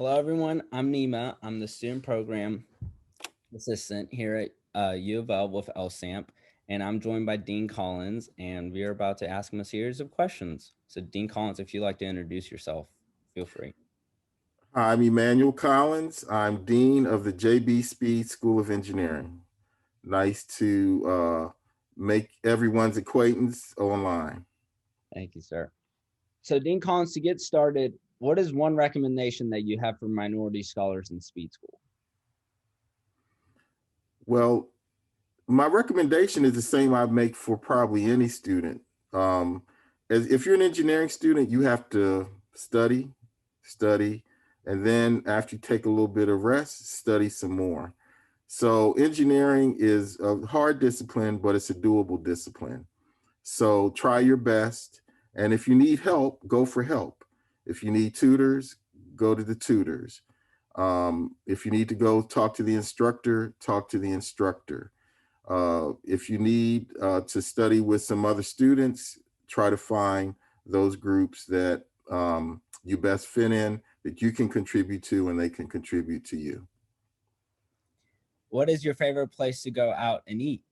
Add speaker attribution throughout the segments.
Speaker 1: Hello, everyone. I'm Nima. I'm the student program assistant here at U of L with LSAMP, and I'm joined by Dean Collins, and we are about to ask him a series of questions. So, Dean Collins, if you'd like to introduce yourself, feel free.
Speaker 2: I'm Emmanuel Collins. I'm Dean of the JB Speed School of Engineering. Nice to make everyone's acquaintance online.
Speaker 1: Thank you, sir. So, Dean Collins, to get started, what is one recommendation that you have for minority scholars in speed school?
Speaker 2: Well, my recommendation is the same I make for probably any student. Um, if you're an engineering student, you have to study, study, and then after you take a little bit of rest, study some more. So, engineering is a hard discipline, but it's a doable discipline. So try your best. And if you need help, go for help. If you need tutors, go to the tutors. If you need to go talk to the instructor, talk to the instructor. If you need to study with some other students, try to find those groups that you best fit in, that you can contribute to, and they can contribute to you.
Speaker 1: What is your favorite place to go out and eat?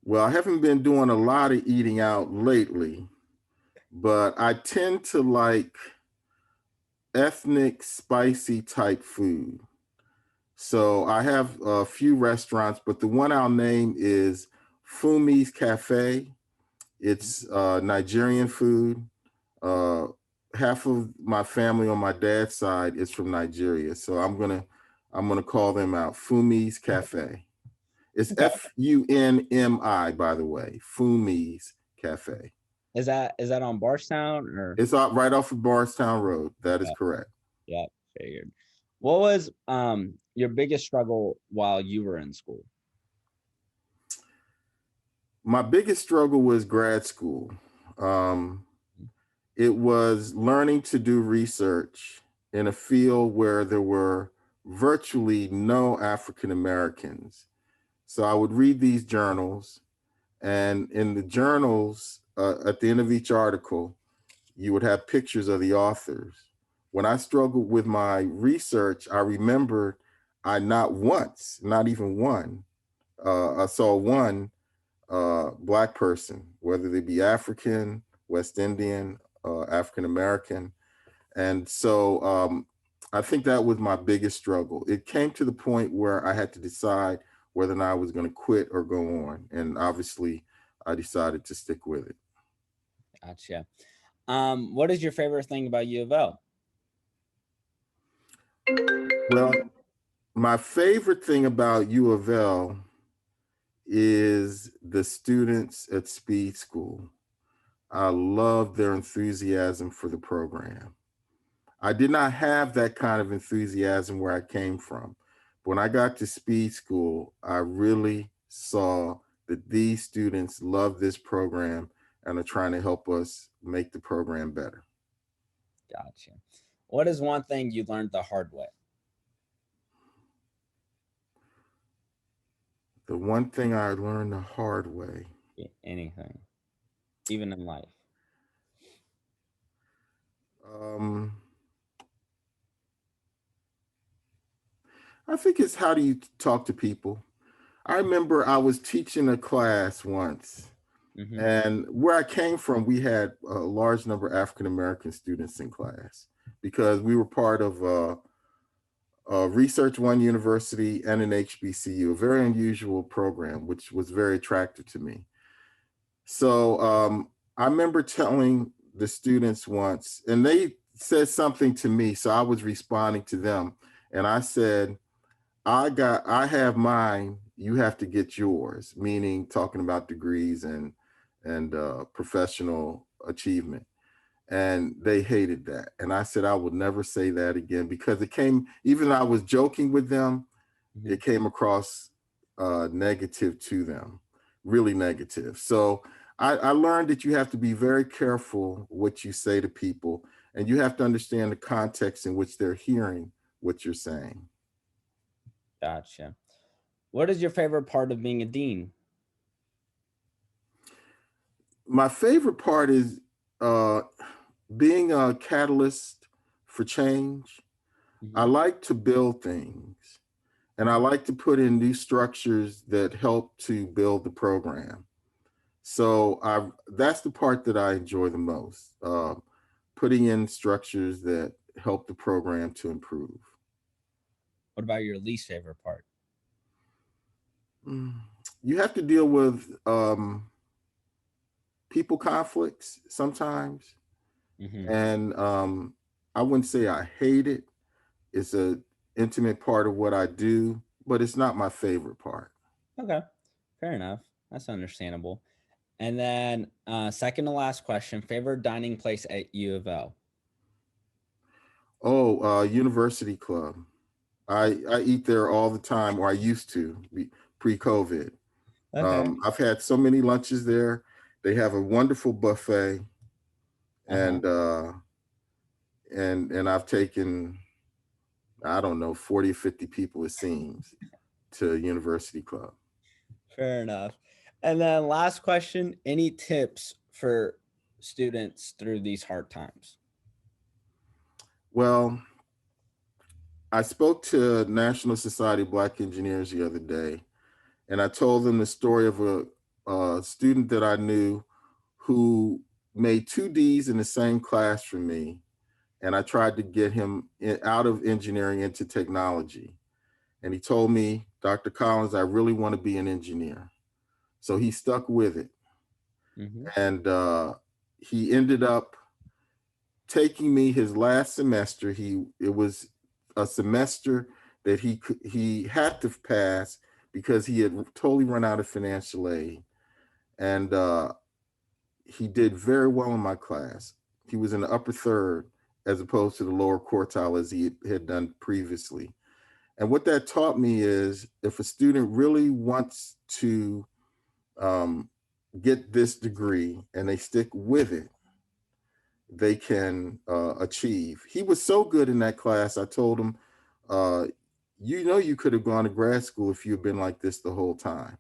Speaker 2: Well, I haven't been doing a lot of eating out lately, but I tend to like ethnic spicy type food. So I have a few restaurants, but the one I'll name is Fumi's Cafe. It's Nigerian food. Uh, Half of my family on my dad's side is from Nigeria, so I'm gonna call them out. Fumi's Cafe. It's
Speaker 1: Okay.
Speaker 2: FUNMI, by the way. Fumi's Cafe.
Speaker 1: Is that on Barstown or?
Speaker 2: It's out right off of Bardstown Road. That is
Speaker 1: Yeah,
Speaker 2: correct.
Speaker 1: yeah, figured. What was your biggest struggle while you were in school?
Speaker 2: My biggest struggle was grad school. Um, it was learning to do research in a field where there were virtually no African Americans. So I would read these journals, and in the journals, at the end of each article, you would have pictures of the authors. When I struggled with my research, I remembered I not once, not even one, I saw one black person, whether they be African, West Indian, African American. And so I think that was my biggest struggle. It came to the point where I had to decide whether or not I was going to quit or go on. And obviously, I decided to stick with it.
Speaker 1: Gotcha. What is your favorite thing about U of L?
Speaker 2: Well, my favorite thing about U of L is the students at Speed School. I love their enthusiasm for the program. I did not have that kind of enthusiasm where I came from. When I got to Speed School, I really saw that these students love this program and are trying to help us make the program better.
Speaker 1: Gotcha. What is one thing you learned the hard way?
Speaker 2: The one thing I learned the hard way,
Speaker 1: Anything, even in life.
Speaker 2: um, I think it's how do you talk to people. I remember I was teaching a class once,
Speaker 1: Mm-hmm.
Speaker 2: and where I came from, we had a large number of African American students in class because we were part of Research One University and an HBCU, a very unusual program, which was very attractive to me. So I remember telling the students once, and they said something to me, so I was responding to them, and I said, I have mine. You have to get yours," meaning talking about degrees and professional achievement. And they hated that. And I said I would never say that again because it came. Even though I was joking with them,
Speaker 1: Mm-hmm.
Speaker 2: it came across negative to them, really negative. So I learned that you have to be very careful what you say to people, and you have to understand the context in which they're hearing what you're saying.
Speaker 1: Gotcha. What is your favorite part of being a dean?
Speaker 2: My favorite part is uh, being a catalyst for change. I
Speaker 1: Hmm.
Speaker 2: like to build things, and I like to put in new structures that help to build the program. So that's the part that I enjoy the most, putting in structures that help the program to improve.
Speaker 1: What about your least favorite part?
Speaker 2: Mm. You have to deal with people conflicts sometimes,
Speaker 1: Hmm.
Speaker 2: and I wouldn't say I hate it. It's a intimate part of what I do, but it's not my favorite part.
Speaker 1: Okay, fair enough. That's understandable. And then, second to last question: favorite dining place at U of L?
Speaker 2: Oh, University Club. I eat there all the time, or I used to pre-COVID.
Speaker 1: Okay.
Speaker 2: I've had so many lunches there. They have a wonderful buffet,
Speaker 1: Uh huh.
Speaker 2: and I've taken, I don't know, 40 or 50 people, it seems, to University Club.
Speaker 1: Fair enough. And then last question: any tips for students through these hard times?
Speaker 2: Well, I spoke to National Society of Black Engineers the other day, and I told them the story of a student that I knew who made two D's in the same class from me, and I tried to get him out of engineering into technology. And he told me, Dr. Collins, I really want to be an engineer. So he stuck with it.
Speaker 1: Hmm.
Speaker 2: And he ended up taking me his last semester. It was a semester that he had to pass because he had totally run out of financial aid. And he did very well in my class. He was in the upper third as opposed to the lower quartile as he had done previously. And what that taught me is if a student really wants to um, get this degree and they stick with it, they can achieve. He was so good in that class. I told him, uh, you know, you could have gone to grad school if you'd been like this the whole time.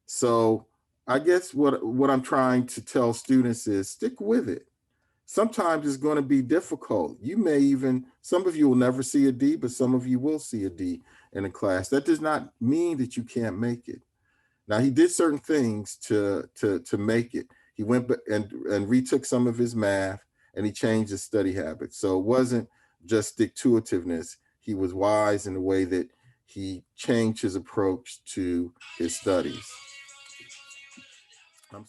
Speaker 2: So I guess what I'm trying to tell students is stick with it. Sometimes it's going to be difficult. You may even, some of you will never see a D, but some of you will see a D in a class. That does not mean that you can't make it. Now he did certain things to make it. He went and retook some of his math, and he changed his study habits. So it wasn't just stick to itiveness. He was wise in the way that he changed his approach to his studies. I'm